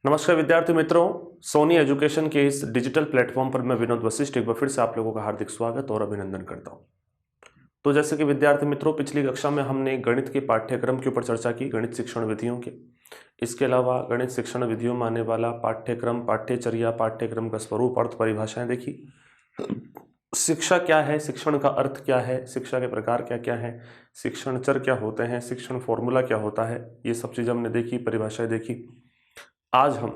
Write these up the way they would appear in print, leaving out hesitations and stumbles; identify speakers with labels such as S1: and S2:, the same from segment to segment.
S1: नमस्कार विद्यार्थी मित्रों, सोनी एजुकेशन के इस डिजिटल प्लेटफॉर्म पर मैं विनोद वशिष्ठ एक बार फिर से आप लोगों का हार्दिक स्वागत और अभिनंदन करता हूं। तो जैसे कि विद्यार्थी मित्रों, पिछली कक्षा में हमने गणित के पाठ्यक्रम के ऊपर चर्चा की, गणित शिक्षण विधियों के। इसके अलावा गणित शिक्षण विधियों में आने वाला पाठ्यक्रम, पाठ्यचर्या, पाठ्यक्रम का स्वरूप, अर्थ, परिभाषाएं देखी। शिक्षा क्या है, शिक्षण का अर्थ क्या है, शिक्षा के प्रकार क्या क्या हैं, शिक्षण चर क्या होते हैं, शिक्षण फॉर्मूला क्या होता है, ये सब चीज़ हमने देखी, परिभाषाएं देखी। आज हम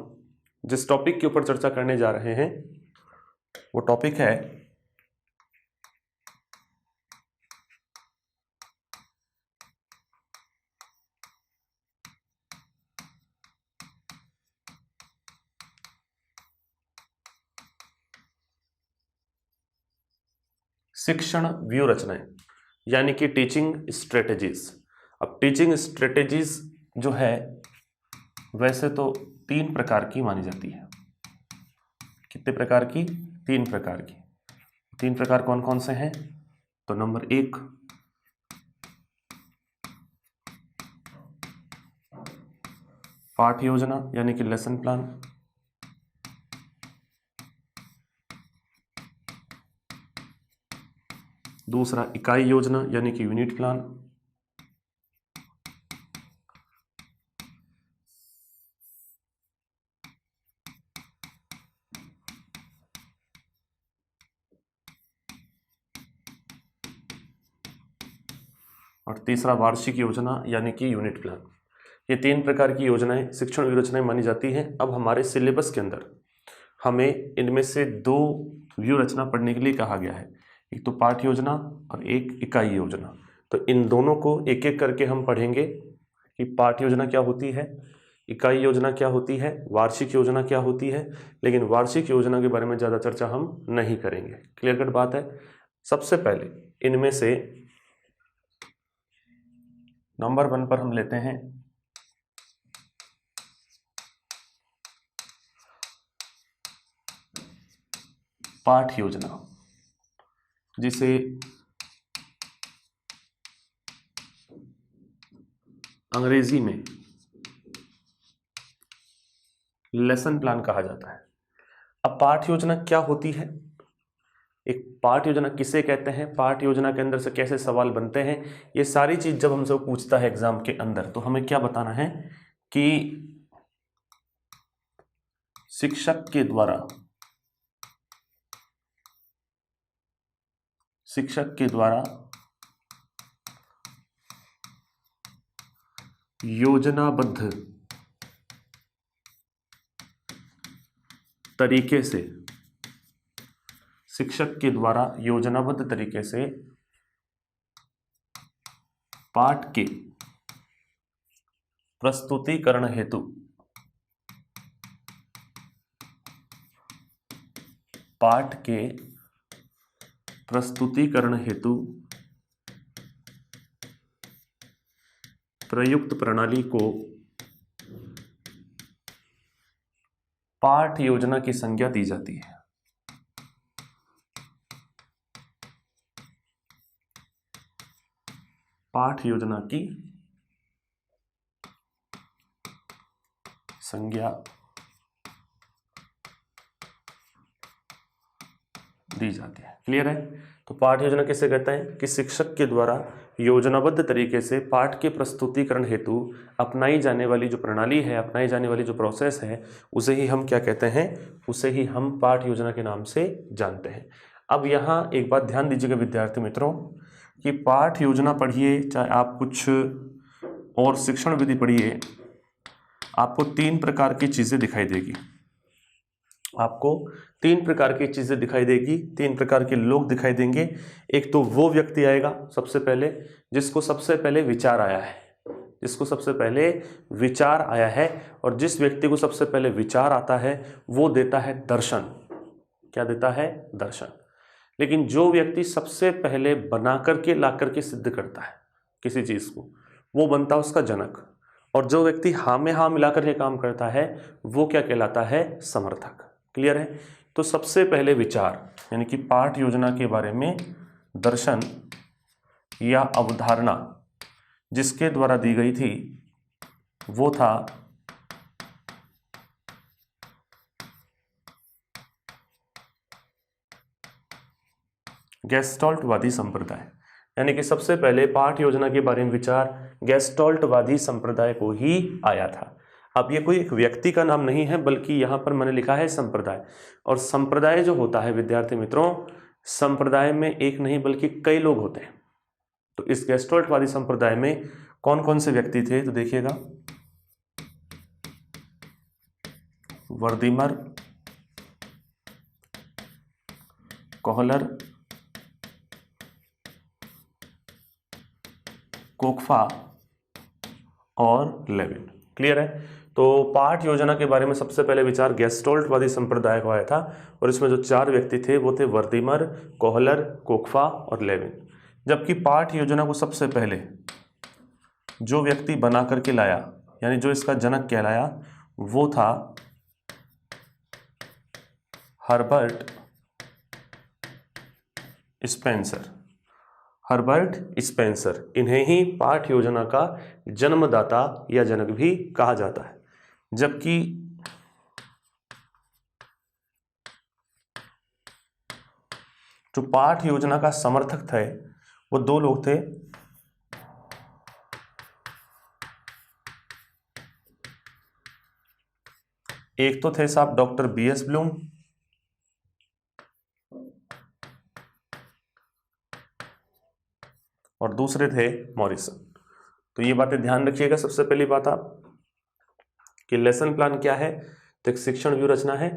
S1: जिस टॉपिक के ऊपर चर्चा करने जा रहे हैं वो टॉपिक है शिक्षण व्यू रचनाएं, यानी कि टीचिंग स्ट्रेटेजीज। अब टीचिंग स्ट्रेटेजीज जो है वैसे तो 3 प्रकार की मानी जाती है। कितने प्रकार की? 3 प्रकार की। 3 प्रकार कौन कौन से हैं? तो नंबर 1 पाठ योजना यानी कि लेसन प्लान। दूसरा इकाई योजना यानी कि यूनिट प्लान। और तीसरा वार्षिक योजना यानी कि यूनिट प्लान। ये 3 प्रकार की योजनाएं, शिक्षण व्यू रचनाएं मानी जाती हैं। अब हमारे सिलेबस के अंदर हमें इनमें से 2 व्यू रचना पढ़ने के लिए कहा गया है, एक तो पाठ योजना और एक इकाई योजना। तो इन दोनों को एक एक करके हम पढ़ेंगे कि पाठ योजना क्या होती है, इकाई योजना क्या होती है, वार्षिक योजना क्या होती है। लेकिन वार्षिक योजना के बारे में ज़्यादा चर्चा हम नहीं करेंगे। क्लियर कट बात है। सबसे पहले इनमें से नंबर 1 पर हम लेते हैं पाठ योजना, जिसे अंग्रेजी में लेसन प्लान कहा जाता है। अब पाठ योजना क्या होती है, एक पाठ योजना किसे कहते हैं, पाठ योजना के अंदर से कैसे सवाल बनते हैं, ये सारी चीज जब हमसे पूछता है एग्जाम के अंदर, तो हमें क्या बताना है कि शिक्षक के द्वारा योजनाबद्ध तरीके से, शिक्षक के द्वारा योजनाबद्ध तरीके से पाठ के प्रस्तुतिकरण हेतु प्रयुक्त प्रणाली को पाठ योजना की संज्ञा दी जाती है। पाठ योजना की संज्ञा दी जाती है। क्लियर है। तो पाठ योजना किसे कहते हैं कि शिक्षक के द्वारा योजनाबद्ध तरीके से पाठ के प्रस्तुतिकरण हेतु अपनाई जाने वाली जो प्रणाली है, अपनाई जाने वाली जो प्रोसेस है, उसे ही हम क्या कहते हैं, उसे ही हम पाठ योजना के नाम से जानते हैं। अब यहाँ एक बात ध्यान दीजिएगा विद्यार्थी मित्रों कि पाठ योजना पढ़िए, चाहे आप कुछ और शिक्षण विधि पढ़िए, आपको 3 प्रकार की चीजें दिखाई देगी। आपको 3 प्रकार की चीजें दिखाई देगी, 3 प्रकार के लोग दिखाई देंगे। एक तो वो व्यक्ति आएगा सबसे पहले जिसको सबसे पहले विचार आया है, और जिस व्यक्ति को सबसे पहले विचार आता है वो देता है दर्शन। क्या देता है? दर्शन। लेकिन जो व्यक्ति सबसे पहले बना करके ला करके सिद्ध करता है किसी चीज को, वो बनता है उसका जनक। और जो व्यक्ति हाँ में हाँ मिलाकर के काम करता है वो क्या कहलाता है? समर्थक। क्लियर है। तो सबसे पहले विचार यानी कि पाठ योजना के बारे में दर्शन या अवधारणा जिसके द्वारा दी गई थी वो था गेस्टॉल्टवादी संप्रदाय, यानी कि सबसे पहले पाठ योजना के बारे में विचार गेस्टॉल्टवादी संप्रदाय को ही आया था। अब ये कोई एक व्यक्ति का नाम नहीं है, बल्कि यहाँ पर मैंने लिखा है संप्रदाय। और संप्रदाय जो होता है विद्यार्थी मित्रों, संप्रदाय में एक नहीं बल्कि कई लोग होते हैं। तो इस गेस्टॉल्टवादी संप्रदाय में कौन कौन से व्यक्ति थे, तो देखिएगा, वर्दिमर, कोहलर, कोकफा और लेविन। क्लियर है। तो पाठ योजना के बारे में सबसे पहले विचार गेस्टॉल्टवादी संप्रदाय को आया था, और इसमें जो 4 व्यक्ति थे वो थे वर्दिमर, कोहलर, कोकफा और लेविन। जबकि पाठ योजना को सबसे पहले जो व्यक्ति बना करके लाया, यानी जो इसका जनक कहलाया, वो था हर्बर्ट स्पेंसर। हर्बर्ट स्पेंसर, इन्हें ही पाठ योजना का जन्मदाता या जनक भी कहा जाता है। जबकि जो पाठ योजना का समर्थक थे वो 2 लोग थे, एक तो थे साहब डॉक्टर बीएस ब्लूम, और दूसरे थे मॉरिसन। तो ये बातें ध्यान रखिएगा। सबसे पहली बात आप कि लेसन प्लान क्या है, तो एक शिक्षण व्यू रचना है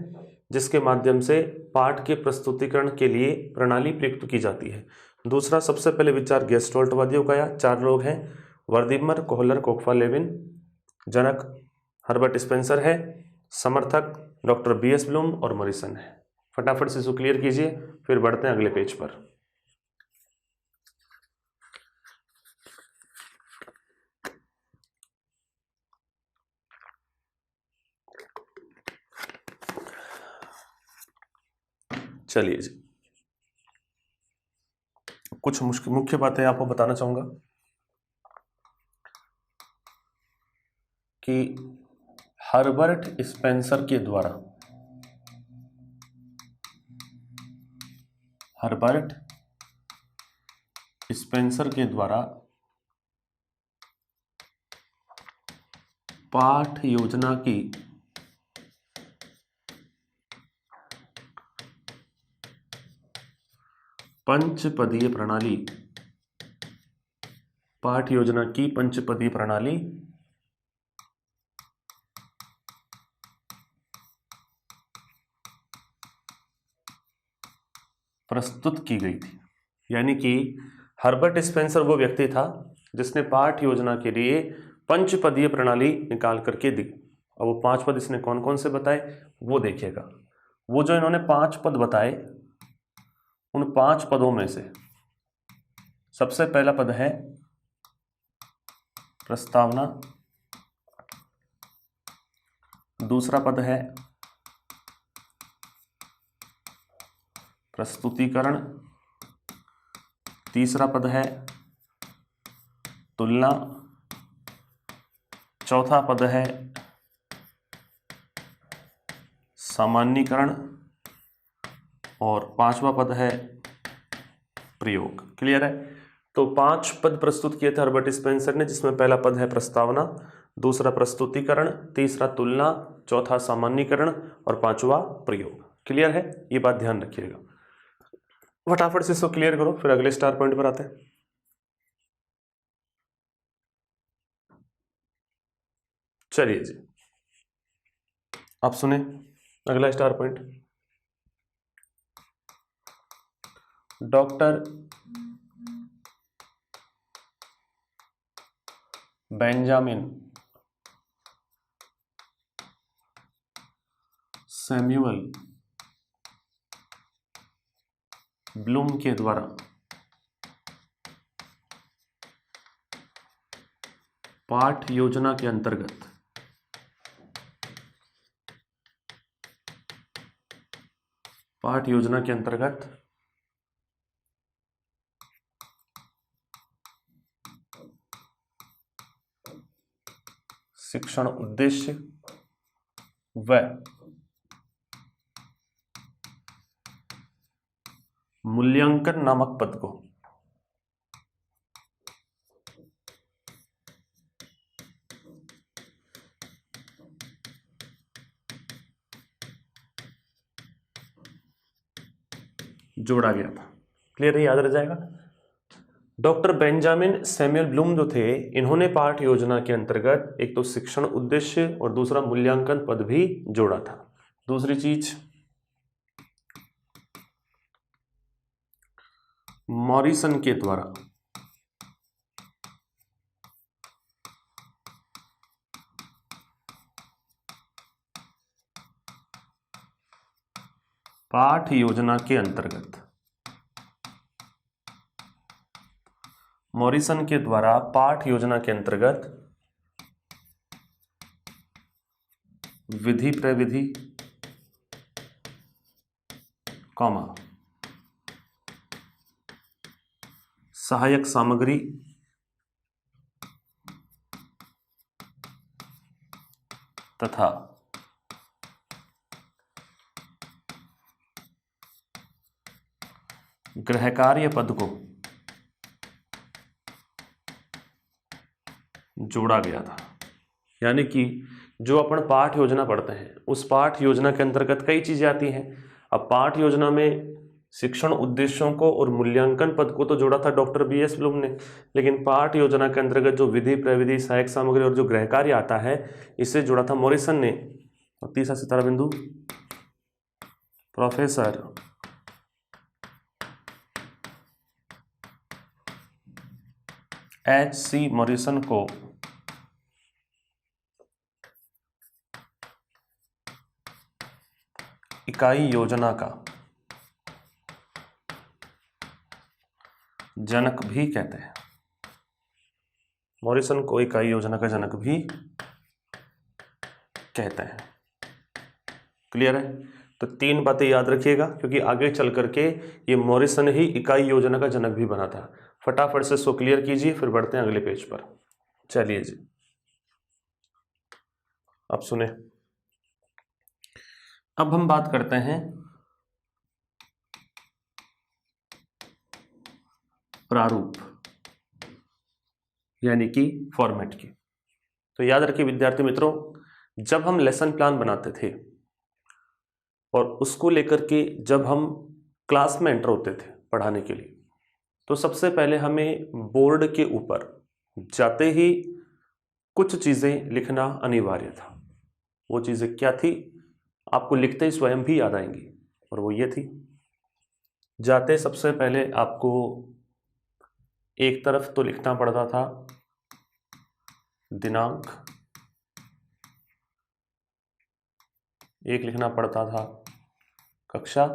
S1: जिसके माध्यम से पाठ के प्रस्तुतिकरण के लिए प्रणाली प्रयुक्त की जाती है। दूसरा, सबसे पहले विचार गेस्टॉल्टवादियों का आया। 4 लोग हैं, वर्दिमर, कोहलर, कोकफा, लेविन। जनक हर्बर्ट स्पेंसर है, समर्थक डॉक्टर बीएस ब्लूम और मॉरिसन है। फटाफट से इसको क्लियर कीजिए, फिर बढ़ते हैं अगले पेज पर। चलिए जी, कुछ मुख्य बातें आपको बताना चाहूंगा कि हर्बर्ट स्पेंसर के द्वारा पाठ योजना की पंचपदीय प्रणाली प्रस्तुत की गई थी। यानी कि हर्बर्ट स्पेंसर वो व्यक्ति था जिसने पाठ योजना के लिए पंचपदीय प्रणाली निकाल करके दी। अब वो 5 पद इसने कौन कौन से बताए वो देखिएगा। वो जो इन्होंने 5 पद बताए, उन 5 पदों में से सबसे पहला पद है प्रस्तावना, दूसरा पद है प्रस्तुतिकरण, तीसरा पद है तुलना, चौथा पद है सामान्यीकरण और 5वां पद है प्रयोग। क्लियर है। तो 5 पद प्रस्तुत किए थे हर्बर्ट स्पेंसर ने, जिसमें पहला पद है प्रस्तावना, दूसरा प्रस्तुतिकरण, तीसरा तुलना, चौथा सामान्यीकरण और 5वां प्रयोग। क्लियर है, ये बात ध्यान रखिएगा। फटाफट से इसको क्लियर करो, फिर अगले स्टार पॉइंट पर आते हैं। चलिए जी, आप सुने अगला star point. Doctor Benjamin Samuel Bloom के द्वारा पाठ योजना के अंतर्गत शिक्षण उद्देश्य व मूल्यांकन नामक पद को जोड़ा गया था। क्लियर है, याद रह जाएगा। डॉक्टर बेंजामिन सैमुअल ब्लूम जो थे, इन्होंने पाठ योजना के अंतर्गत एक तो शिक्षण उद्देश्य और दूसरा मूल्यांकन पद भी जोड़ा था। दूसरी चीज, मॉरिसन के द्वारा पाठ योजना के अंतर्गत, मॉरिसन के द्वारा पाठ योजना के अंतर्गत विधि प्रविधि कॉमा सहायक सामग्री तथा गृहकार्य पद को जोड़ा गया था। यानी कि जो अपन पाठ योजना पढ़ते हैं, उस पाठ योजना के अंतर्गत कई चीजें आती हैं। अब पाठ योजना में शिक्षण उद्देश्यों को और मूल्यांकन पद को तो जोड़ा था डॉक्टर बीएस ब्लूम ने, लेकिन पाठ योजना के अंतर्गत जो विधि प्रविधि सहायक सामग्री और जो गृहकार्य आता है, इसे जोड़ा था मॉरिसन ने। और तीसरा सितारा बिंदु, प्रोफेसर H.C. मॉरिसन को इकाई योजना का जनक भी कहते हैं। मॉरिसन को इकाई योजना का जनक भी कहते हैं। क्लियर है? तो तीन बातें याद रखिएगा, क्योंकि आगे चल करके ये मॉरिसन ही इकाई योजना का जनक भी बना था। फटाफट से इसको क्लियर कीजिए, फिर बढ़ते हैं अगले पेज पर। चलिए जी, अब सुने। अब हम बात करते हैं प्रारूप यानी कि फॉर्मेट की। तो याद रखिए विद्यार्थी मित्रों, जब हम लेसन प्लान बनाते थे और उसको लेकर के जब हम क्लास में एंटर होते थे पढ़ाने के लिए, तो सबसे पहले हमें बोर्ड के ऊपर जाते ही कुछ चीज़ें लिखना अनिवार्य था। वो चीज़ें क्या थी, आपको लिखते ही स्वयं भी याद आएंगी, और वो ये थी। जाते सबसे पहले आपको एक तरफ तो लिखना पड़ता था दिनांक, एक लिखना पड़ता था कक्षा,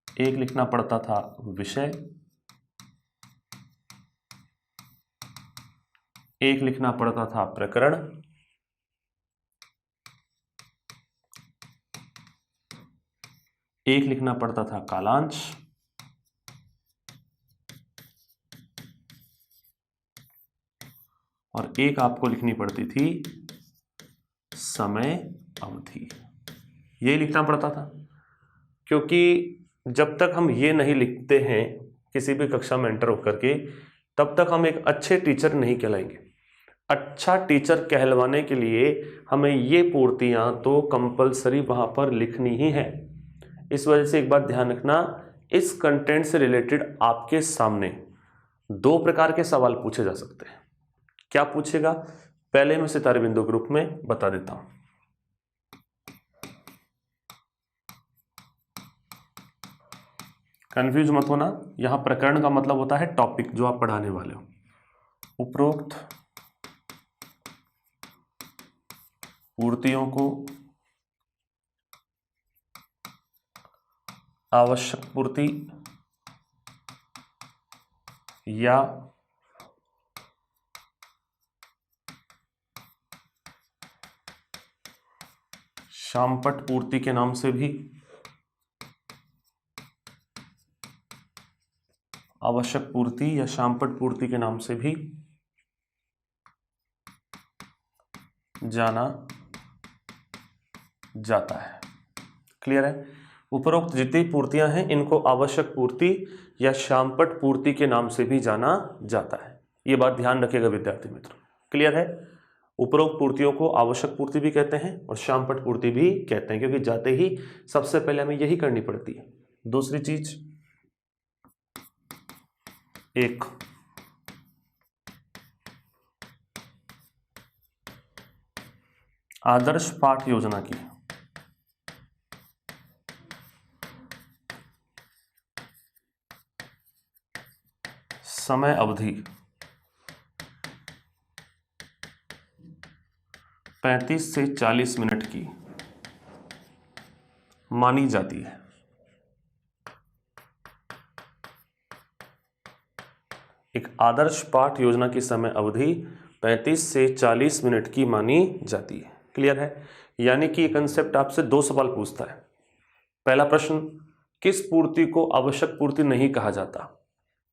S1: एक लिखना पड़ता था विषय, एक लिखना पड़ता था प्रकरण, एक लिखना पड़ता था कालांश, और एक आपको लिखनी पड़ती थी समय अवधि। ये लिखना पड़ता था, क्योंकि जब तक हम ये नहीं लिखते हैं किसी भी कक्षा में एंटर होकर के, तब तक हम एक अच्छे टीचर नहीं कहलाएंगे। अच्छा टीचर कहलवाने के लिए हमें ये पूर्तियां तो कंपलसरी वहां पर लिखनी ही है। इस वजह से एक बात ध्यान रखना, इस कंटेंट से रिलेटेड आपके सामने दो प्रकार के सवाल पूछे जा सकते हैं। क्या पूछेगा, पहले मैं सितारे बिंदु ग्रुप में बता देता हूं। कंफ्यूज मत होना, यहां प्रकरण का मतलब होता है टॉपिक जो आप पढ़ाने वाले हो। उपरोक्त पूर्तियों को आवश्यक पूर्ति या शामपट पूर्ति के नाम से भी, आवश्यक पूर्ति या शामपट पूर्ति के नाम से भी जाना जाता है। क्लियर है? उपरोक्त जितनी पूर्तियां हैं इनको आवश्यक पूर्ति या शामपट पूर्ति के नाम से भी जाना जाता है। ये बात ध्यान रखिएगा विद्यार्थी मित्रों। क्लियर है? उपरोक्त पूर्तियों को आवश्यक पूर्ति भी कहते हैं और शामपट पूर्ति भी कहते हैं, क्योंकि जाते ही सबसे पहले हमें यही करनी पड़ती है। दूसरी चीज, एक आदर्श पाठ योजना की समय अवधि 35 से 40 मिनट की मानी जाती है। एक आदर्श पाठ योजना की समय अवधि 35 से 40 मिनट की मानी जाती है। क्लियर है? यानी कि ये कंसेप्ट आपसे 2 सवाल पूछता है। पहला प्रश्न, किस पूर्ति को आवश्यक पूर्ति नहीं कहा जाता?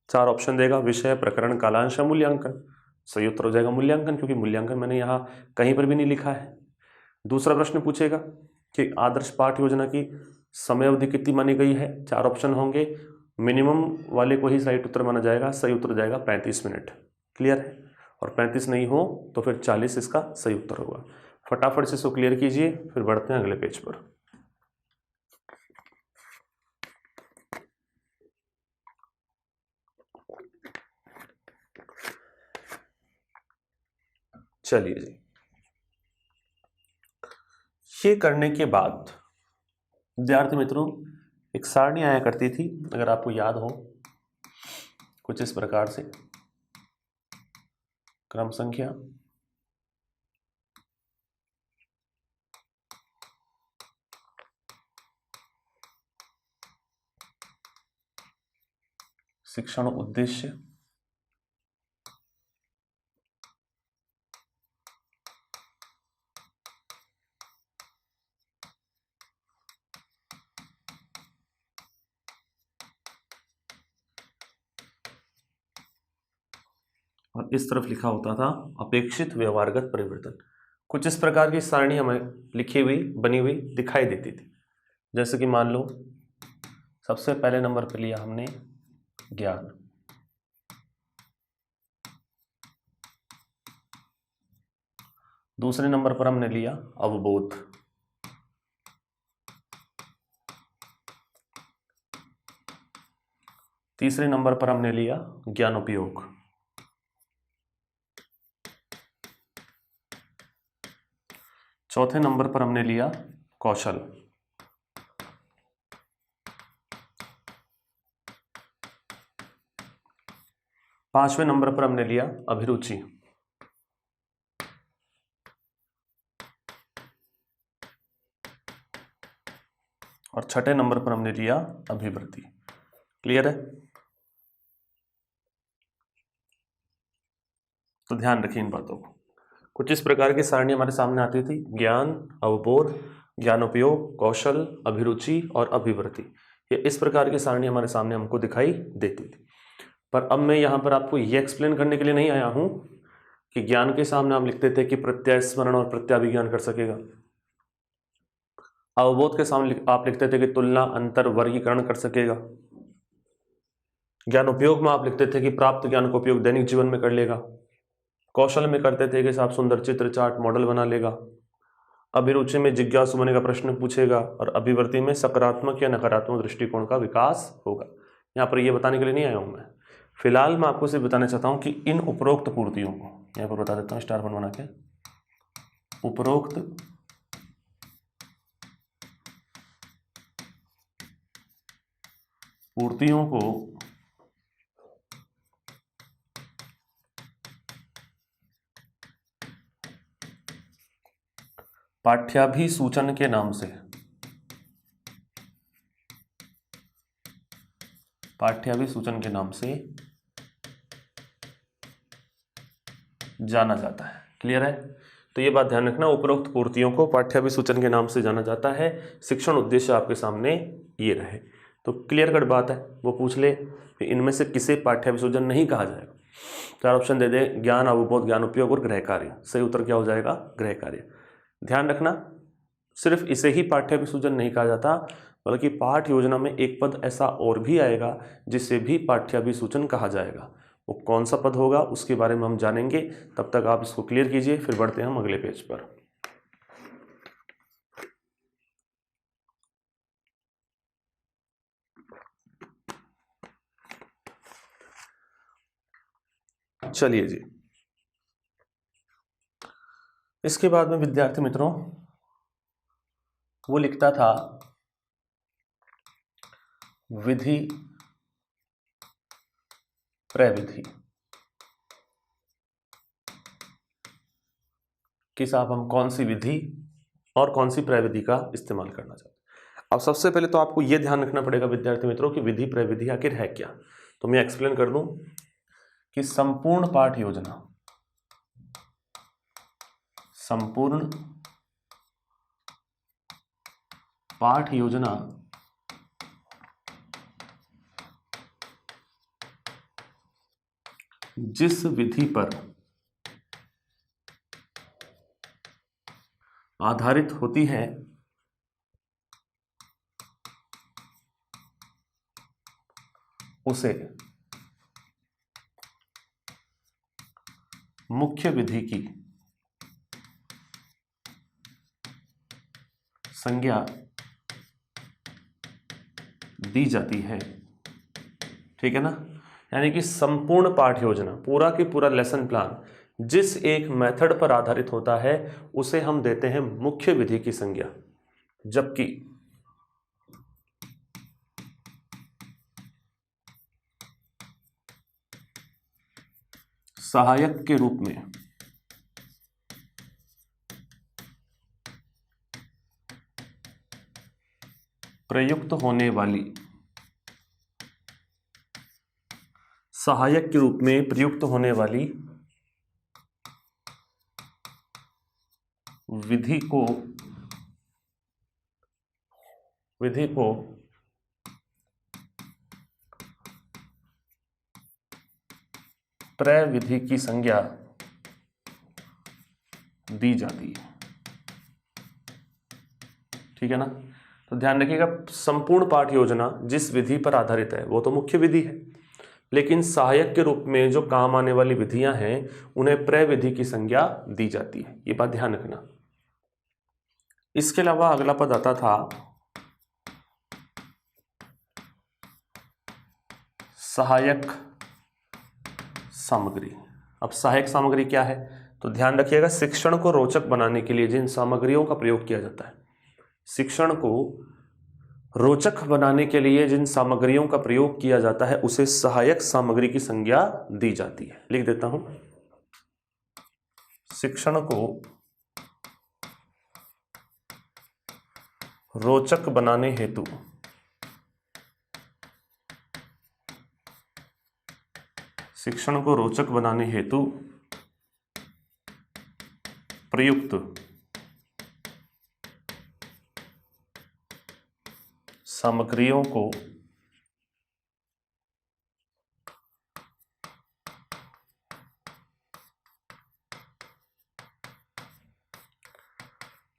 S1: 4 ऑप्शन देगा, विषय, प्रकरण, कालांश, मूल्यांकन। सही उत्तर हो जाएगा मूल्यांकन, क्योंकि मूल्यांकन मैंने यहाँ कहीं पर भी नहीं लिखा है। दूसरा प्रश्न पूछेगा कि आदर्श पाठ योजना की समय अवधि कितनी मानी गई है? 4 ऑप्शन होंगे, मिनिमम वाले को ही सही उत्तर माना जाएगा। सही उत्तर जाएगा 35 मिनट। क्लियर है? और 35 नहीं हो तो फिर 40 इसका सही उत्तर होगा। फटाफट से इसको क्लियर कीजिए, फिर बढ़ते हैं अगले पेज पर। चलिए जी, ये करने के बाद विद्यार्थी मित्रों एक सारणी आया करती थी, अगर आपको याद हो, कुछ इस प्रकार से। क्रम संख्या, शिक्षण उद्देश्य, और इस तरफ लिखा होता था अपेक्षित व्यवहारगत परिवर्तन। कुछ इस प्रकार की सारणी हमें लिखी हुई बनी हुई दिखाई देती थी। जैसे कि मान लो सबसे पहले नंबर पर लिया हमने ज्ञान, दूसरे नंबर पर हमने लिया अवबोध, तीसरे नंबर पर हमने लिया ज्ञानोपयोग, चौथे नंबर पर हमने लिया कौशल, पांचवें नंबर पर हमने लिया अभिरुचि, और छठे नंबर पर हमने लिया अभिवृत्ति। क्लियर है? तो ध्यान रखिए इन बातों को। कुछ इस प्रकार की सारणी हमारे सामने आती थी, ज्ञान, अवबोध, ज्ञानोपयोग, कौशल, अभिरुचि और अभिवृत्ति। ये इस प्रकार की सारणी हमारे सामने हमको दिखाई देती थी। पर अब मैं यहाँ पर आपको ये एक्सप्लेन करने के लिए नहीं आया हूँ कि ज्ञान के सामने हम लिखते थे कि प्रत्यय स्मरण और प्रत्याभिज्ञान कर सकेगा। अवबोध के सामने आप लिखते थे कि तुलना, अंतर, वर्गीकरण कर सकेगा। ज्ञानोपयोग में आप लिखते थे कि प्राप्त ज्ञान का उपयोग दैनिक जीवन में कर लेगा। कौशल में करते थे कि आप सुंदर चित्र, चार्ट, मॉडल बना लेगा। अभिरुचि में जिज्ञासु होने का प्रश्न पूछेगा, और अभिवृत्ति में सकारात्मक या नकारात्मक दृष्टिकोण का विकास होगा। यहाँ पर यह बताने के लिए नहीं आया हूँ मैं, फिलहाल मैं आपको सिर्फ बताना चाहता हूँ कि इन उपरोक्त पूर्तियों को यहाँ पर बता देता हूँ स्टार बना के, उपरोक्त पूर्तियों को पाठ्याभिसूचन के नाम से जाना जाता है। क्लियर है? तो ये बात ध्यान रखना, उपरोक्त पूर्तियों को पाठ्याभिसूचन के नाम से जाना जाता है। शिक्षण उद्देश्य आपके सामने ये रहे तो क्लियर कट बात है। वो पूछ ले कि इनमें से किसे पाठ्याभिसूचन नहीं कहा जाएगा। 4 ऑप्शन दे दे, ज्ञान, अवबोध, ज्ञान उपयोग और गृह कार्य। सही उत्तर क्या हो जाएगा? गृह कार्य। ध्यान रखना, सिर्फ इसे ही पाठ्याभिसूचन नहीं कहा जाता, बल्कि पाठ योजना में एक पद ऐसा और भी आएगा जिसे भी पाठ्याभिसूचन कहा जाएगा। वो कौन सा पद होगा उसके बारे में हम जानेंगे। तब तक आप इसको क्लियर कीजिए, फिर बढ़ते हैं हम अगले पेज पर। चलिए जी, इसके बाद में विद्यार्थी मित्रों वो लिखता था विधि प्रविधि कि साहब हम कौन सी विधि और कौन सी प्रविधि का इस्तेमाल करना चाहते हैं। अब सबसे पहले तो आपको यह ध्यान रखना पड़ेगा विद्यार्थी मित्रों कि विधि प्रविधि आखिर है क्या। तो मैं एक्सप्लेन कर दूं कि संपूर्ण पाठ योजना जिस विधि पर आधारित होती है उसे मुख्य विधि की संज्ञा दी जाती है। ठीक है ना। यानी कि संपूर्ण पाठ योजना, पूरा की पूरा लेसन प्लान जिस एक मेथड पर आधारित होता है उसे हम देते हैं मुख्य विधि की संज्ञा, जबकि सहायक के रूप में प्रयुक्त होने वाली विधि को प्रविधि की संज्ञा दी जाती है। ठीक है ना। तो ध्यान रखिएगा, संपूर्ण पाठ योजना जिस विधि पर आधारित है वो तो मुख्य विधि है, लेकिन सहायक के रूप में जो काम आने वाली विधियां हैं उन्हें प्रविधि की संज्ञा दी जाती है। ये बात ध्यान रखना। इसके अलावा अगला पद आता था सहायक सामग्री। अब सहायक सामग्री क्या है तो ध्यान रखिएगा, शिक्षण को रोचक बनाने के लिए जिन सामग्रियों का प्रयोग किया जाता है, शिक्षण को रोचक बनाने के लिए जिन सामग्रियों का प्रयोग किया जाता है उसे सहायक सामग्री की संज्ञा दी जाती है। लिख देता हूं, शिक्षण को रोचक बनाने हेतु प्रयुक्त सामग्रियों को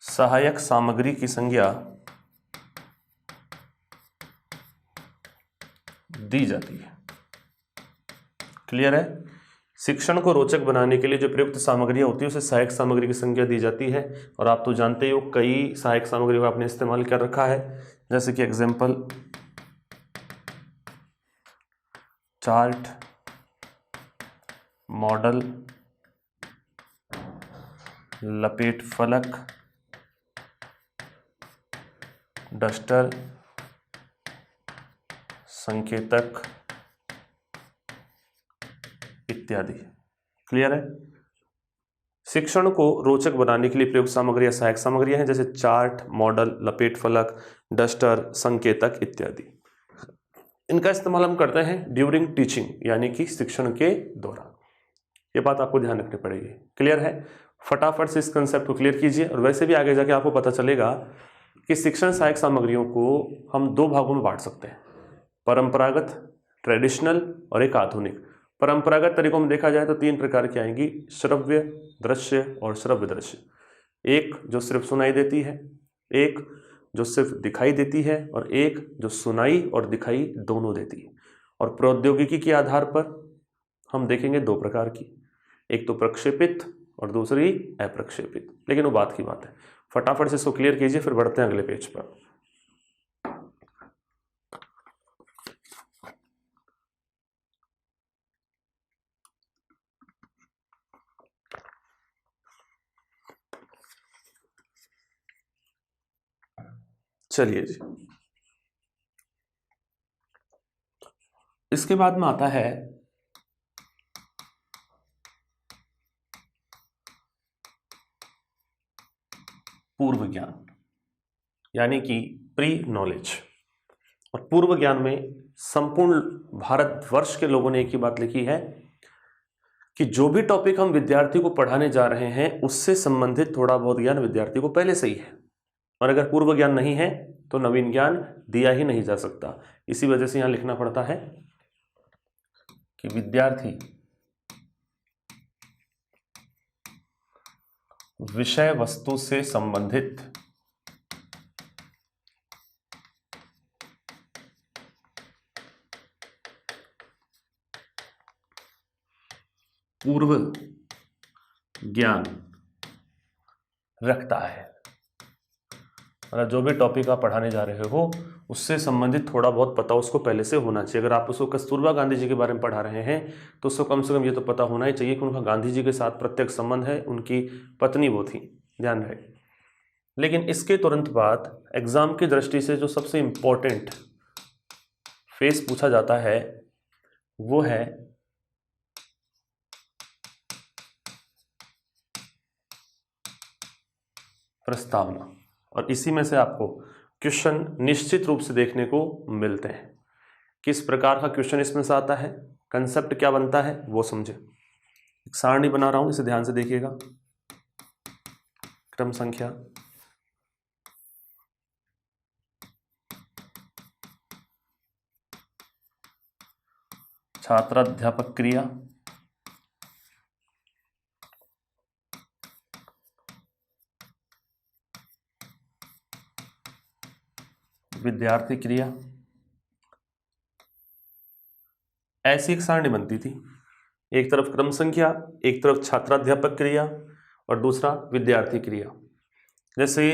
S1: सहायक सामग्री की संज्ञा दी जाती है। क्लियर है। शिक्षण को रोचक बनाने के लिए जो प्रयुक्त सामग्रियां होती है उसे सहायक सामग्री की संज्ञा दी जाती है। और आप तो जानते ही हो कई सहायक सामग्री का आपने इस्तेमाल कर रखा है, जैसे कि एग्जाम्पल चार्ट, मॉडल, लपेट फलक, डस्टर, संकेतक इत्यादि। क्लियर है। शिक्षण को रोचक बनाने के लिए प्रयुक्त सामग्रियां सहायक सामग्रियां हैं, जैसे चार्ट, मॉडल, लपेट फलक, डस्टर, संकेतक इत्यादि। इनका इस्तेमाल हम करते हैं ड्यूरिंग टीचिंग, यानी कि शिक्षण के दौरान। ये बात आपको ध्यान रखनी पड़ेगी। क्लियर है। फटाफट से इस कंसेप्ट को क्लियर कीजिए। और वैसे भी आगे जाके आपको पता चलेगा कि शिक्षण सहायक सामग्रियों को हम दो भागों में बांट सकते हैं, परंपरागत ट्रेडिशनल और एक आधुनिक। परंपरागत तरीकों में देखा जाए तो तीन प्रकार की आएंगी, श्रव्य, दृश्य और श्रव्य दृश्य। एक जो सिर्फ सुनाई देती है, एक जो सिर्फ दिखाई देती है और एक जो सुनाई और दिखाई दोनों देती है। और प्रौद्योगिकी के आधार पर हम देखेंगे दो प्रकार की, एक तो प्रक्षेपित और दूसरी अप्रक्षेपित। लेकिन वो बात की बात है, फटाफट से इसको क्लियर कीजिए, फिर बढ़ते हैं अगले पेज पर। चलिए जी, इसके बाद में आता है पूर्व ज्ञान, यानी कि प्री नॉलेज। और पूर्व ज्ञान में संपूर्ण भारतवर्ष के लोगों ने एक ही बात लिखी है कि जो भी टॉपिक हम विद्यार्थी को पढ़ाने जा रहे हैं उससे संबंधित थोड़ा बहुत ज्ञान विद्यार्थी को पहले से ही है, और अगर पूर्व ज्ञान नहीं है तो नवीन ज्ञान दिया ही नहीं जा सकता। इसी वजह से यहां लिखना पड़ता है कि विद्यार्थी विषय वस्तु से संबंधित पूर्व ज्ञान रखता है। मतलब जो भी टॉपिक आप पढ़ाने जा रहे हो उससे संबंधित थोड़ा बहुत पता उसको पहले से होना चाहिए। अगर आप उसको कस्तूरबा गांधी जी के बारे में पढ़ा रहे हैं तो उसको कम से कम ये तो पता होना ही चाहिए कि उनका गांधी जी के साथ प्रत्यक्ष संबंध है, उनकी पत्नी वो थी, ध्यान रहे। लेकिन इसके तुरंत बाद एग्जाम की दृष्टि से जो सबसे इंपॉर्टेंट फेस पूछा जाता है वो है प्रस्तावना, और इसी में से आपको क्वेश्चन निश्चित रूप से देखने को मिलते हैं। किस प्रकार का क्वेश्चन इसमें से आता है, कंसेप्ट क्या बनता है वो समझे। एक सारणी बना रहा हूं, इसे ध्यान से देखिएगा। क्रम संख्या, छात्राध्यापक क्रिया, विद्यार्थी क्रिया, ऐसी एक सारणी बनती थी। एक तरफ क्रम संख्या, एक तरफ छात्राध्यापक क्रिया और दूसरा विद्यार्थी क्रिया। जैसे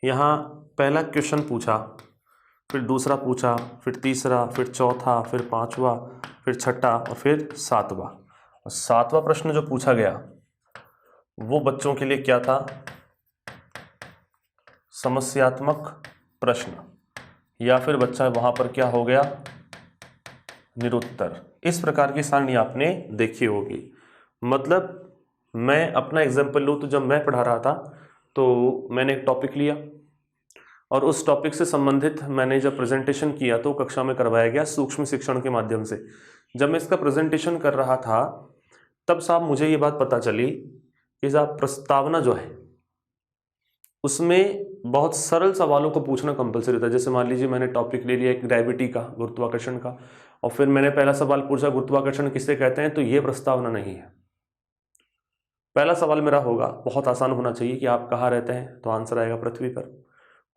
S1: यहाँ पहला क्वेश्चन पूछा, फिर दूसरा पूछा, फिर तीसरा, फिर चौथा, फिर पांचवा, फिर छठा और फिर सातवां। और सातवां प्रश्न जो पूछा गया वो बच्चों के लिए क्या था, समस्यात्मक प्रश्न, या फिर बच्चा वहां पर क्या हो गया, निरुत्तर। इस प्रकार की सारणी आपने देखी होगी। मतलब मैं अपना एग्जाम्पल लूँ तो जब मैं पढ़ा रहा था तो मैंने एक टॉपिक लिया और उस टॉपिक से संबंधित मैंने जब प्रेजेंटेशन किया तो कक्षा में करवाया गया सूक्ष्म शिक्षण के माध्यम से। जब मैं इसका प्रेजेंटेशन कर रहा था तब साहब मुझे ये बात पता चली कि साहब प्रस्तावना जो है उसमें बहुत सरल सवालों को पूछना कंपलसरी था। जैसे मान लीजिए मैंने टॉपिक ले लिया एक ग्रेविटी का, गुरुत्वाकर्षण का, और फिर मैंने पहला सवाल पूछा गुरुत्वाकर्षण किसे कहते हैं, तो ये प्रस्तावना नहीं है। पहला सवाल मेरा होगा, बहुत आसान होना चाहिए, कि आप कहाँ रहते हैं, तो आंसर आएगा पृथ्वी पर।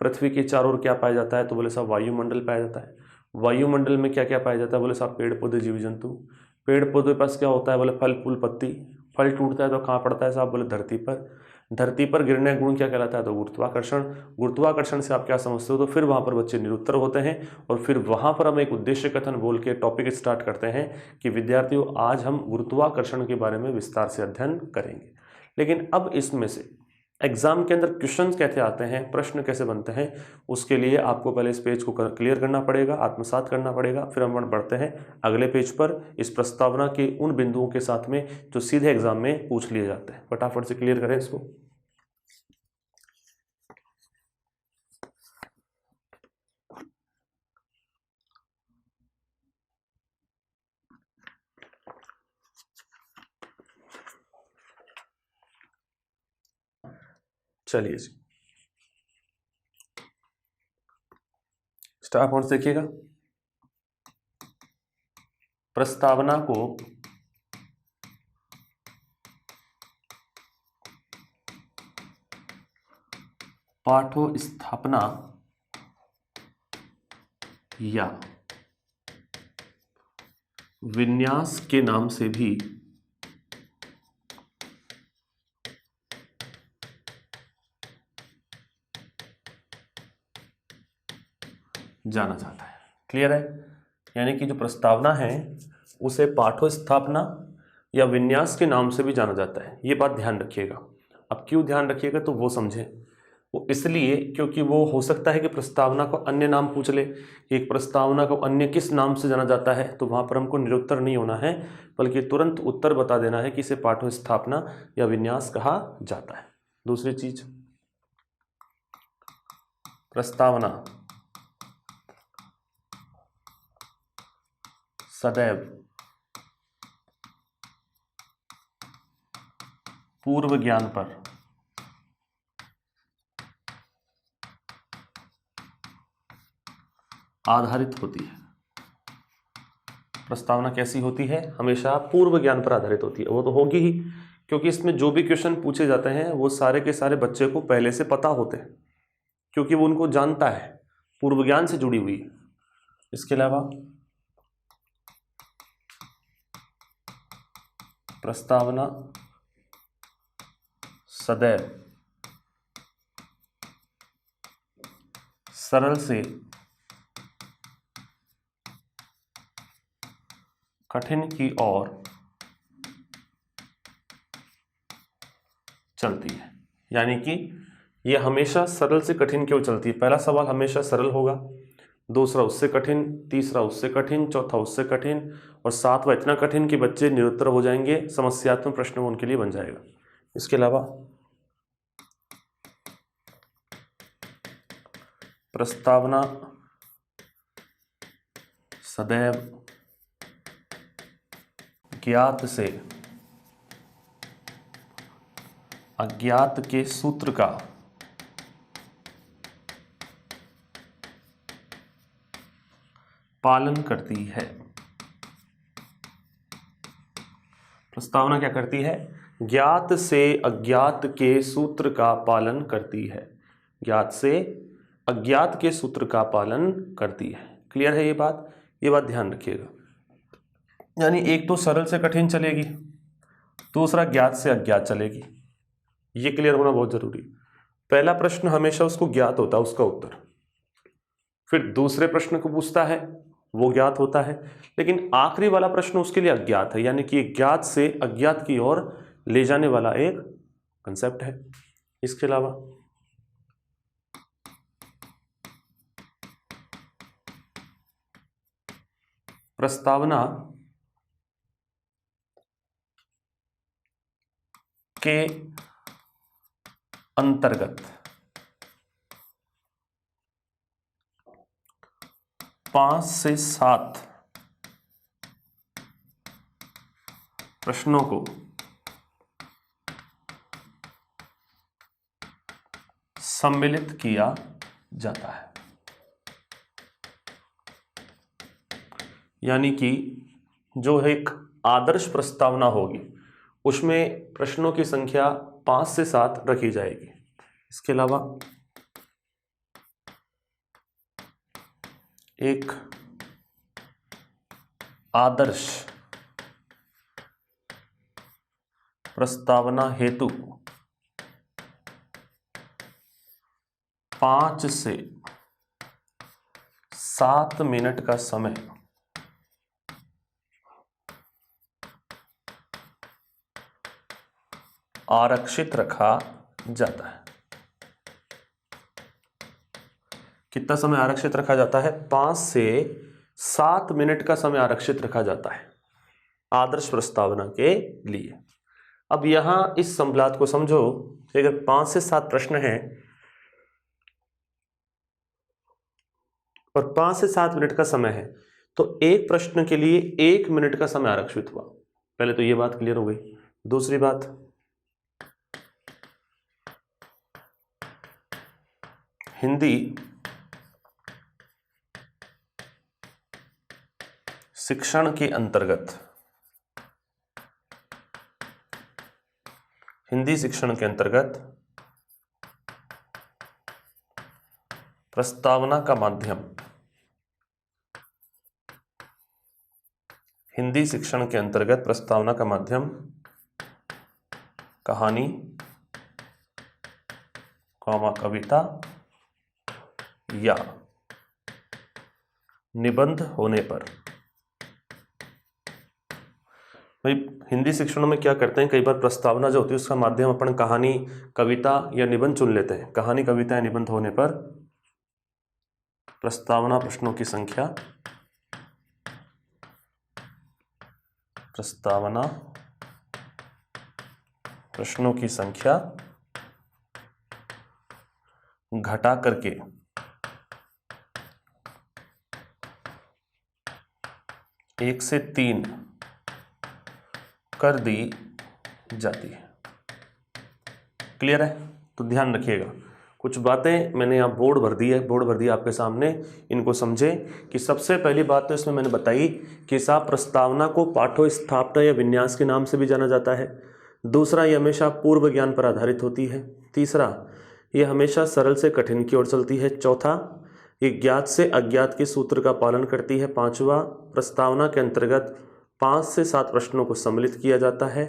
S1: पृथ्वी के चारों ओर क्या पाया जाता है, तो बोले साहब वायुमंडल पाया जाता है। वायुमंडल में क्या क्या पाया जाता है, बोले साहब पेड़ पौधे जीव जंतु। पेड़ पौधे के पास क्या होता है, बोले फल फूल पत्ती। फल टूटता है तो कहाँ पड़ता है साहब, बोले धरती पर। धरती पर गिरने गुण क्या कहलाता है, तो गुरुत्वाकर्षण। गुरुत्वाकर्षण से आप क्या समझते हो, तो फिर वहां पर बच्चे निरुत्तर होते हैं और फिर वहां पर हम एक उद्देश्य कथन बोल के टॉपिक स्टार्ट करते हैं कि विद्यार्थियों आज हम गुरुत्वाकर्षण के बारे में विस्तार से अध्ययन करेंगे। लेकिन अब इसमें से एग्जाम के अंदर क्वेश्चंस कैसे आते हैं, प्रश्न कैसे बनते हैं, उसके लिए आपको पहले इस पेज को क्लियर करना पड़ेगा, आत्मसात करना पड़ेगा। फिर हम बढ़ते हैं अगले पेज पर इस प्रस्तावना के उन बिंदुओं के साथ में जो सीधे एग्जाम में पूछ लिए जाते हैं। फटाफट से क्लियर करें इसको। चलिए जी, स्टार पॉइंट्स देखिएगा। प्रस्तावना को पाठो स्थापना या विन्यास के नाम से भी जाना जाता है। क्लियर है? यानी कि जो प्रस्तावना है उसे पाठो स्थापना या विन्यास के नाम से भी जाना जाता है। ये बात ध्यान रखिएगा। अब क्यों ध्यान रखिएगा तो वो समझें। वो इसलिए क्योंकि वो हो सकता है कि प्रस्तावना को अन्य नाम पूछ ले कि एक प्रस्तावना को अन्य किस नाम से जाना जाता है, तो वहाँ पर हमको निरुत्तर नहीं होना है, बल्कि तुरंत उत्तर बता देना है कि इसे पाठो स्थापना या विन्यास कहा जाता है। दूसरी चीज, प्रस्तावना सदैव पूर्व ज्ञान पर आधारित होती है। प्रस्तावना कैसी होती है? हमेशा पूर्व ज्ञान पर आधारित होती है। वो तो होगी ही, क्योंकि इसमें जो भी क्वेश्चन पूछे जाते हैं वो सारे के सारे बच्चे को पहले से पता होते हैं, क्योंकि वो उनको जानता है, पूर्व ज्ञान से जुड़ी हुई है। इसके अलावा प्रस्तावना सदैव सरल से कठिन की ओर चलती है। यानी कि ये हमेशा सरल से कठिन की ओर चलती है। पहला सवाल हमेशा सरल होगा, दूसरा उससे कठिन, तीसरा उससे कठिन, चौथा उससे कठिन, और सातवां इतना कठिन कि बच्चे निरुत्तर हो जाएंगे, समस्यात्मक प्रश्न उनके लिए बन जाएगा। इसके अलावा प्रस्तावना सदैव ज्ञात से अज्ञात के सूत्र का पालन करती है। प्रस्तावना क्या करती है? ज्ञात से अज्ञात के सूत्र का पालन करती है। ज्ञात से अज्ञात के सूत्र का पालन करती है। क्लियर है ये बात? ये बात ध्यान रखिएगा। यानी एक तो सरल से कठिन चलेगी, दूसरा ज्ञात से अज्ञात चलेगी। ये क्लियर होना बहुत जरूरी। पहला प्रश्न हमेशा उसको ज्ञात होता है उसका उत्तर, फिर दूसरे प्रश्न को पूछता है वो ज्ञात होता है, लेकिन आखिरी वाला प्रश्न उसके लिए अज्ञात है। यानी कि ज्ञात से अज्ञात की ओर ले जाने वाला एक कंसेप्ट है। इसके अलावा प्रस्तावना के अंतर्गत 5 से 7 प्रश्नों को सम्मिलित किया जाता है। यानी कि जो एक आदर्श प्रस्तावना होगी उसमें प्रश्नों की संख्या 5 से 7 रखी जाएगी। इसके अलावा एक आदर्श प्रस्तावना हेतु 5 से 7 मिनट का समय आरक्षित रखा जाता है। कितना समय आरक्षित रखा जाता है? 5 से 7 मिनट का समय आरक्षित रखा जाता है आदर्श प्रस्तावना के लिए। अब यहां इस संबलात को समझो, अगर 5 से 7 प्रश्न हैं और 5 से 7 मिनट का समय है, तो एक प्रश्न के लिए 1 मिनट का समय आरक्षित हुआ। पहले तो ये बात क्लियर हो गई। दूसरी बात, हिंदी शिक्षण के अंतर्गत प्रस्तावना का माध्यम हिंदी शिक्षण के अंतर्गत प्रस्तावना का माध्यम कहानी, कविता या निबंध होने पर। भाई हिंदी शिक्षण में क्या करते हैं, कई बार प्रस्तावना जो होती है उसका माध्यम अपन कहानी, कविता या निबंध चुन लेते हैं। कहानी, कविता या निबंध होने पर प्रस्तावना प्रश्नों की संख्या घटा करके 1 से 3 कर दी जाती है। क्लियर है? तो ध्यान रखिएगा, कुछ बातें मैंने यहाँ बोर्ड भर दी है आपके सामने, इनको समझे कि सबसे पहली बात तो इसमें मैंने बताई कि साहब प्रस्तावना को पाठ्य स्थापना या विन्यास के नाम से भी जाना जाता है। दूसरा, ये हमेशा पूर्व ज्ञान पर आधारित होती है। तीसरा, ये हमेशा सरल से कठिन की ओर चलती है। चौथा, ये ज्ञात से अज्ञात के सूत्र का पालन करती है। पांचवा, प्रस्तावना के अंतर्गत 5 से 7 प्रश्नों को सम्मिलित किया जाता है।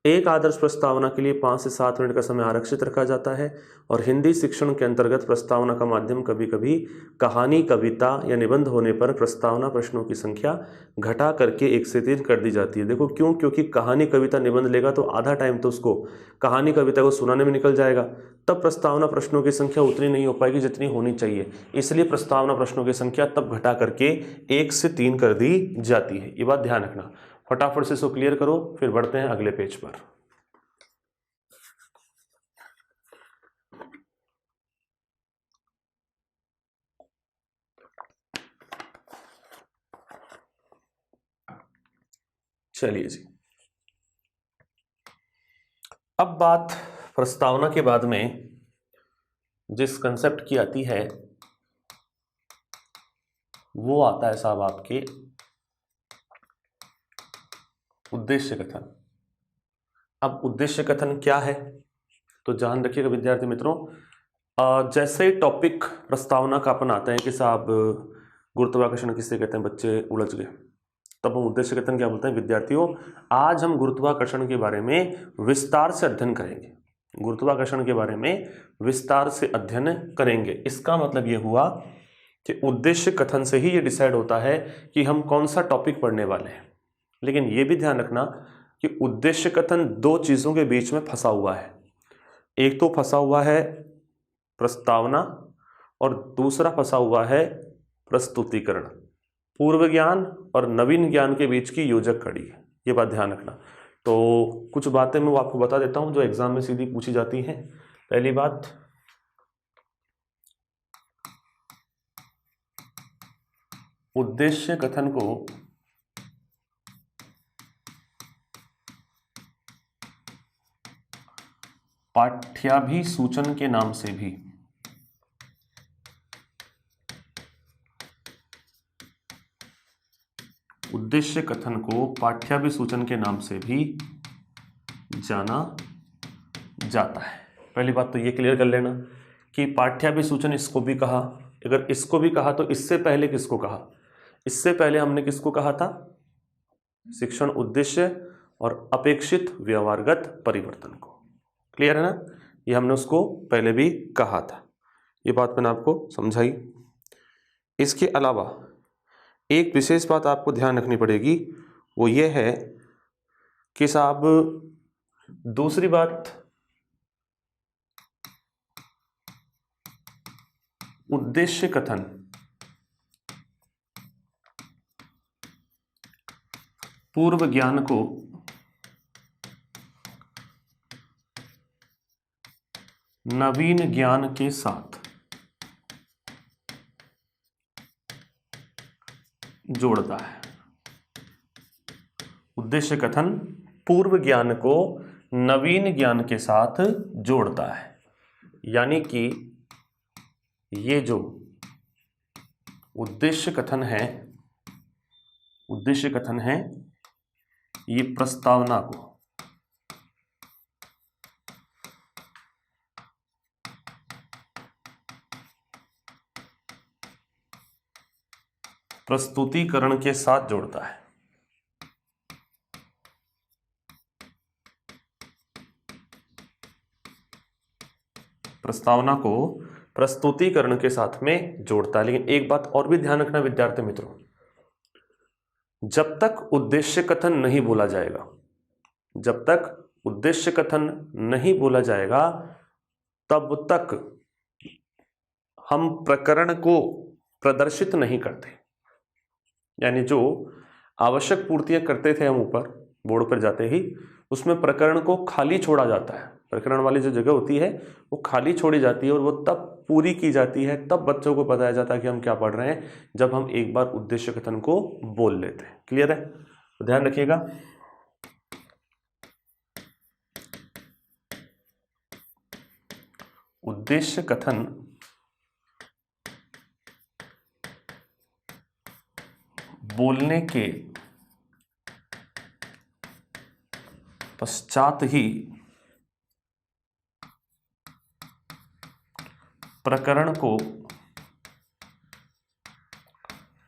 S1: एक आदर्श प्रस्तावना के लिए 5 से 7 मिनट का समय आरक्षित रखा जाता है। और हिंदी शिक्षण के अंतर्गत प्रस्तावना का माध्यम कभी कभी कहानी, कविता या निबंध होने पर प्रस्तावना प्रश्नों की संख्या घटा करके 1 से 3 कर दी जाती है। देखो क्यों? क्योंकि कहानी, कविता, निबंध लेगा तो आधा टाइम तो उसको कहानी, कविता को सुनाने में निकल जाएगा, तब प्रस्तावना प्रश्नों की संख्या उतनी नहीं हो पाएगी जितनी होनी चाहिए। इसलिए प्रस्तावना प्रश्नों की संख्या तब घटा करके 1 से 3 कर दी जाती है। ये बात ध्यान रखना। फटाफट से इसको क्लियर करो, फिर बढ़ते हैं अगले पेज पर। चलिए जी, अब बात प्रस्तावना के बाद में जिस कंसेप्ट की आती है वो आता है साहब आपके उद्देश्य कथन। अब उद्देश्य कथन क्या है तो ध्यान रखिएगा विद्यार्थी मित्रों। जैसे टॉपिक प्रस्तावना का अपन आता है कि साहब गुरुत्वाकर्षण किसे कहते हैं, बच्चे उलझ गए, तब हम उद्देश्य कथन क्या बोलते हैं? विद्यार्थियों, आज हम गुरुत्वाकर्षण के बारे में विस्तार से अध्ययन करेंगे। गुरुत्वाकर्षण के बारे में विस्तार से अध्ययन करेंगे। इसका मतलब ये हुआ कि उद्देश्य कथन से ही ये डिसाइड होता है कि हम कौन सा टॉपिक पढ़ने वाले हैं। लेकिन ये भी ध्यान रखना कि उद्देश्य कथन 2 चीजों के बीच में फंसा हुआ है। एक तो फंसा हुआ है प्रस्तावना और दूसरा फंसा हुआ है प्रस्तुतिकरण। पूर्व ज्ञान और नवीन ज्ञान के बीच की योजक कड़ी है, ये बात ध्यान रखना। तो कुछ बातें मैं आपको बता देता हूं जो एग्जाम में सीधी पूछी जाती हैं। पहली बात, उद्देश्य कथन को पाठ्याभिसूचन के नाम से भी उद्देश्य कथन को पाठ्याभिसूचन के नाम से भी जाना जाता है। पहली बात तो ये क्लियर कर लेना कि पाठ्याभिसूचन इसको भी कहा। अगर इसको भी कहा तो इससे पहले किसको कहा? इससे पहले हमने किसको कहा था? शिक्षण उद्देश्य और अपेक्षित व्यवहारगत परिवर्तन को। क्लियर है ना? ये हमने उसको पहले भी कहा था, ये बात मैंने आपको समझाई। इसके अलावा एक विशेष बात आपको ध्यान रखनी पड़ेगी, वो ये है कि साहब दूसरी बात, उद्देश्य कथन पूर्व ज्ञान को नवीन ज्ञान के साथ जोड़ता है। उद्देश्य कथन पूर्व ज्ञान को नवीन ज्ञान के साथ जोड़ता है, यानी कि ये जो उद्देश्य कथन है ये प्रस्तावना को प्रस्तुतिकरण के साथ जोड़ता है। प्रस्तावना को प्रस्तुतिकरण के साथ में जोड़ता है। लेकिन एक बात और भी ध्यान रखना विद्यार्थी मित्रों, जब तक उद्देश्य कथन नहीं बोला जाएगा, जब तक उद्देश्य कथन नहीं बोला जाएगा तब तक हम प्रकरण को प्रदर्शित नहीं करते। यानी जो आवश्यक पूर्तियां करते थे हम ऊपर बोर्ड पर जाते ही, उसमें प्रकरण को खाली छोड़ा जाता है। प्रकरण वाली जो जगह होती है वो खाली छोड़ी जाती है और वो तब पूरी की जाती है, तब बच्चों को बताया जाता है कि हम क्या पढ़ रहे हैं, जब हम एक बार उद्देश्य कथन को बोल लेते हैं। क्लियर है? तो ध्यान रखिएगा। उद्देश्य कथन बोलने के पश्चात ही प्रकरण को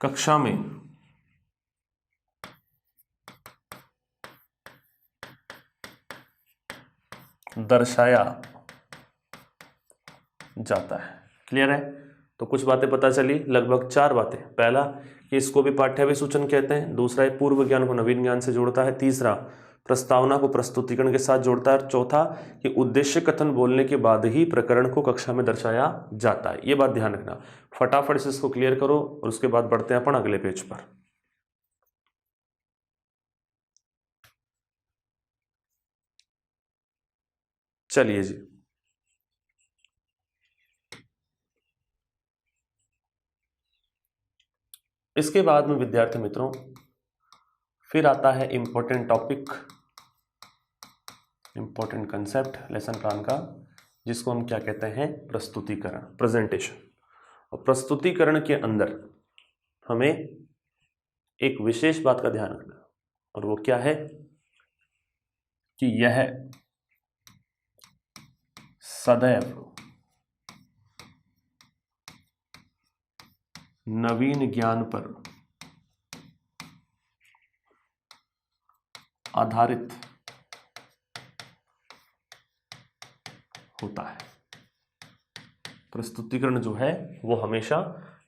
S1: कक्षा में दर्शाया जाता है। क्लियर है? तो कुछ बातें पता चली, लगभग 4 बातें। पहला कि इसको भी पाठ्यवय सूचन कहते हैं। दूसरा, पूर्व ज्ञान को नवीन ज्ञान से जोड़ता है। तीसरा, प्रस्तावना को प्रस्तुतिकरण के साथ जोड़ता है। चौथा कि उद्देश्य कथन बोलने के बाद ही प्रकरण को कक्षा में दर्शाया जाता है। ये बात ध्यान रखना। फटाफट से इसको क्लियर करो और उसके बाद बढ़ते हैं अपन अगले पेज पर। चलिए जी, इसके बाद में विद्यार्थी मित्रों फिर आता है important topic, important concept lesson plan का, जिसको हम क्या कहते हैं, प्रस्तुतिकरण, प्रेजेंटेशन। और प्रस्तुतिकरण के अंदर हमें एक विशेष बात का ध्यान रखना, और वो क्या है कि यह सदैव नवीन ज्ञान पर आधारित होता है। प्रस्तुतिकरण जो है वो हमेशा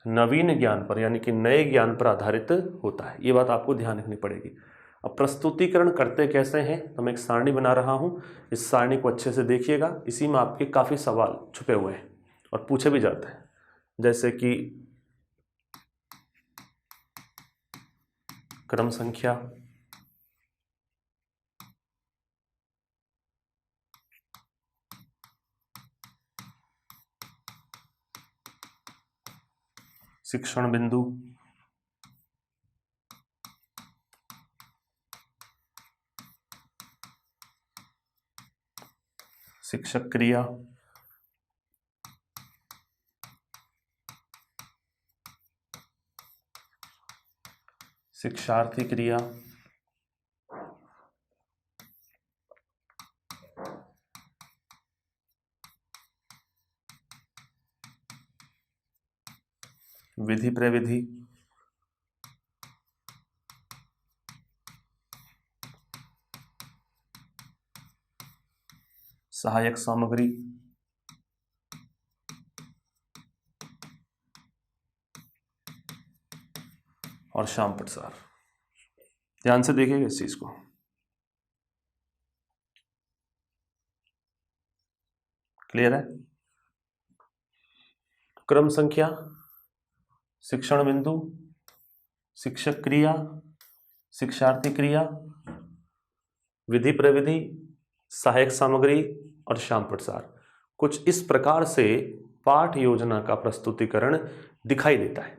S1: नवीन ज्ञान पर यानी कि नए ज्ञान पर आधारित होता है। ये बात आपको ध्यान रखनी पड़ेगी। अब प्रस्तुतिकरण करते कैसे हैं, तो मैं एक सारणी बना रहा हूं, इस सारणी को अच्छे से देखिएगा। इसी में आपके काफ़ी सवाल छुपे हुए हैं और पूछे भी जाते हैं, जैसे कि क्रम संख्या, शिक्षण बिंदु, शिक्षक क्रिया, शिक्षार्थी क्रिया, विधि प्रविधि, सहायक सामग्री, और शाम प्रसार। ध्यान से देखिएगा इस चीज को। क्लियर है? क्रम संख्या, शिक्षण बिंदु, शिक्षक क्रिया, शिक्षार्थी क्रिया, विधि प्रविधि, सहायक सामग्री और शाम प्रसार। कुछ इस प्रकार से पाठ योजना का प्रस्तुतिकरण दिखाई देता है।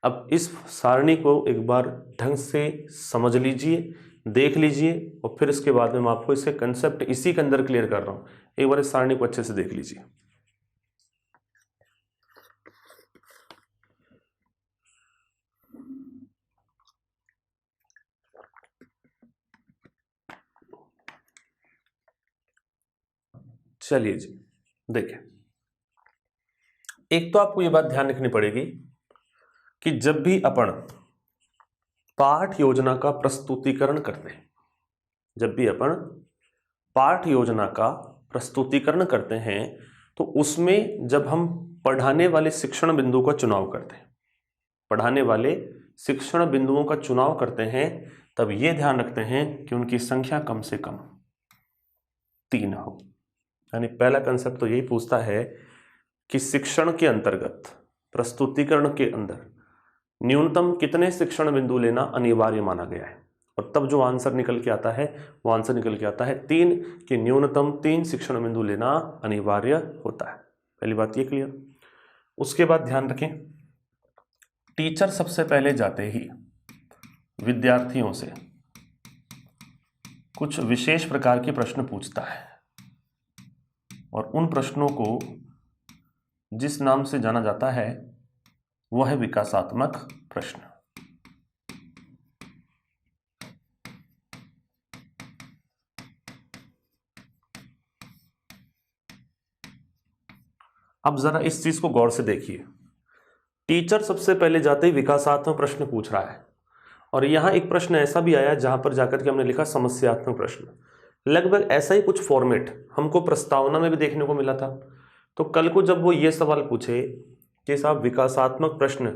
S1: अब इस सारणी को एक बार ढंग से समझ लीजिए, देख लीजिए, और फिर इसके बाद में मैं आपको इसके कंसेप्ट इसी के अंदर क्लियर कर रहा हूं। एक बार इस सारणी को अच्छे से देख लीजिए। चलिए जी, देखिए, एक तो आपको ये बात ध्यान रखनी पड़ेगी कि जब भी अपन पाठ योजना का प्रस्तुतिकरण करते हैं, जब भी अपन पाठ योजना का प्रस्तुतिकरण करते हैं तो उसमें जब हम पढ़ाने वाले शिक्षण बिंदु का चुनाव करते हैं, पढ़ाने वाले शिक्षण बिंदुओं का चुनाव करते हैं, तब ये ध्यान रखते हैं कि उनकी संख्या कम से कम 3 हो। यानी पहला कंसेप्ट तो यही पूछता है कि शिक्षण के अंतर्गत प्रस्तुतिकरण के अंदर न्यूनतम कितने शिक्षण बिंदु लेना अनिवार्य माना गया है, और तब जो आंसर निकल के आता है वो आंसर निकल के आता है 3, कि न्यूनतम 3 शिक्षण बिंदु लेना अनिवार्य होता है। पहली बात ये क्लियर। उसके बाद ध्यान रखें, टीचर सबसे पहले जाते ही विद्यार्थियों से कुछ विशेष प्रकार के प्रश्न पूछता है, और उन प्रश्नों को जिस नाम से जाना जाता है वह है विकासात्मक प्रश्न। अब जरा इस चीज को गौर से देखिए, टीचर सबसे पहले जाते ही विकासात्मक प्रश्न पूछ रहा है, और यहां एक प्रश्न ऐसा भी आया जहां पर जाकर के हमने लिखा समस्यात्मक प्रश्न। लगभग ऐसा ही कुछ फॉर्मेट हमको प्रस्तावना में भी देखने को मिला था। तो कल को जब वो ये सवाल पूछे कि साहब विकासात्मक प्रश्न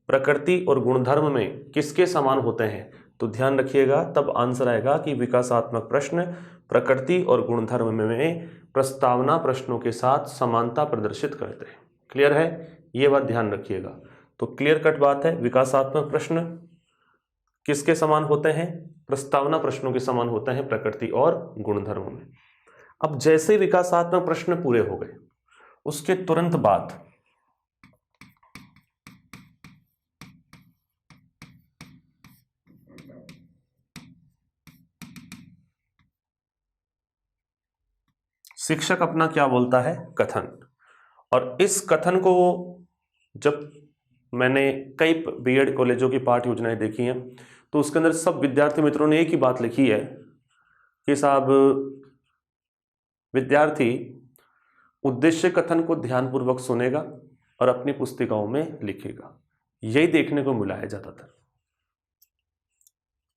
S1: प्रकृति और गुणधर्म में किसके समान होते हैं, तो ध्यान रखिएगा तब आंसर आएगा कि विकासात्मक प्रश्न प्रकृति और गुणधर्म में प्रस्तावना प्रश्नों के साथ समानता प्रदर्शित करते हैं। क्लियर है, ये बात ध्यान रखिएगा। तो क्लियर कट बात है, विकासात्मक प्रश्न किसके समान होते हैं, प्रस्तावना प्रश्नों के समान होते हैं प्रकृति और गुणधर्म में। अब जैसे विकासात्मक प्रश्न पूरे हो गए, उसके तुरंत बाद शिक्षक अपना क्या बोलता है, कथन। और इस कथन को जब मैंने कई बीएड कॉलेजों की पाठ योजनाएं देखी हैं तो उसके अंदर सब विद्यार्थी मित्रों ने एक ही बात लिखी है कि साहब विद्यार्थी उद्देश्य कथन को ध्यानपूर्वक सुनेगा और अपनी पुस्तिकाओं में लिखेगा। यही देखने को मिला है ज्यादातर।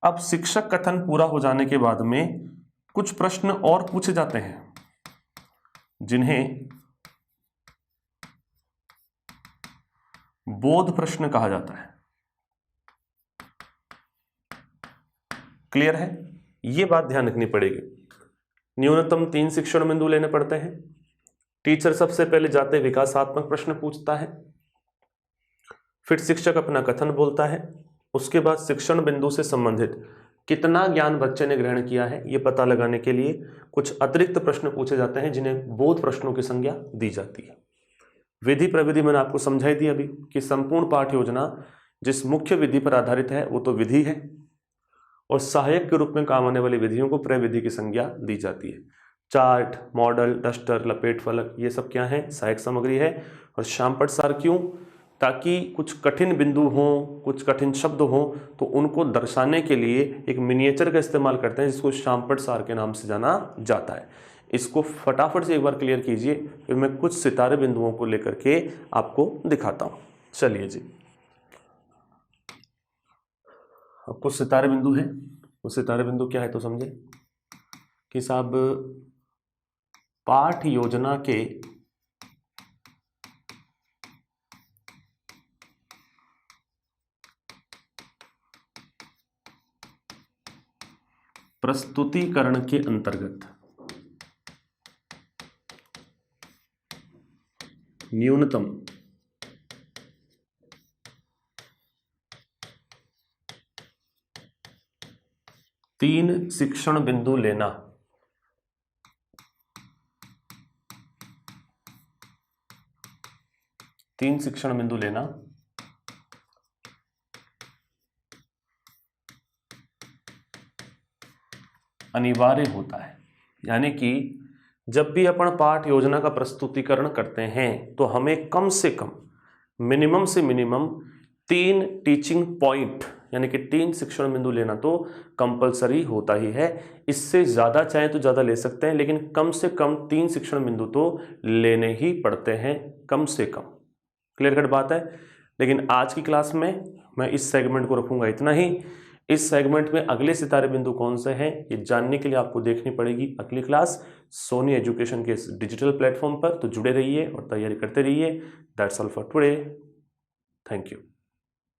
S1: अब शिक्षक कथन पूरा हो जाने के बाद में कुछ प्रश्न और पूछे जाते हैं जिन्हें बोध प्रश्न कहा जाता है। क्लियर है, यह बात ध्यान रखनी पड़ेगी। न्यूनतम 3 शिक्षण बिंदु लेने पड़ते हैं। टीचर सबसे पहले जाते विकासात्मक प्रश्न पूछता है, फिर शिक्षक अपना कथन बोलता है, उसके बाद शिक्षण बिंदु से संबंधित कितना ज्ञान बच्चे ने ग्रहण किया है यह पता लगाने के लिए कुछ अतिरिक्त प्रश्न पूछे जाते हैं जिन्हें बोध प्रश्नों की संज्ञा दी जाती है। विधि प्रविधि मैंने आपको समझाई दी अभी कि संपूर्ण पाठ योजना जिस मुख्य विधि पर आधारित है वो तो विधि है, और सहायक के रूप में काम आने वाली विधियों को प्रविधि की संज्ञा दी जाती है। चार्ट, मॉडल, डस्टर, लपेट फलक, ये सब क्या है, सहायक सामग्री है। और शामपट सार क्यों, ताकि कुछ कठिन बिंदु हों, कुछ कठिन शब्द हों तो उनको दर्शाने के लिए एक मिनिएचर का इस्तेमाल करते हैं जिसको शामपट सार के नाम से जाना जाता है। इसको फटाफट से एक बार क्लियर कीजिए, फिर मैं कुछ सितारे बिंदुओं को लेकर के आपको दिखाता हूं। चलिए जी, अब कुछ सितारे बिंदु हैं। वो सितारे बिंदु क्या है तो समझे कि साहब पाठ योजना के प्रस्तुतिकरण के अंतर्गत न्यूनतम 3 शिक्षण बिंदु लेना अनिवार्य होता है। यानी कि जब भी अपन पाठ योजना का प्रस्तुतिकरण करते हैं तो हमें कम से कम मिनिमम से मिनिमम 3 टीचिंग पॉइंट यानी कि 3 शिक्षण बिंदु लेना तो कंपलसरी होता ही है। इससे ज़्यादा चाहे तो ज़्यादा ले सकते हैं, लेकिन कम से कम 3 शिक्षण बिंदु तो लेने ही पड़ते हैं, कम से कम। क्लियर कट बात है। लेकिन आज की क्लास में मैं इस सेगमेंट को रखूंगा इतना ही। इस सेगमेंट में अगले सितारे बिंदु कौन से हैं ये जानने के लिए आपको देखनी पड़ेगी अगली क्लास सोनी एजुकेशन के डिजिटल प्लेटफॉर्म पर। तो जुड़े रहिए और तैयारी करते रहिए। That's all for today. Thank you.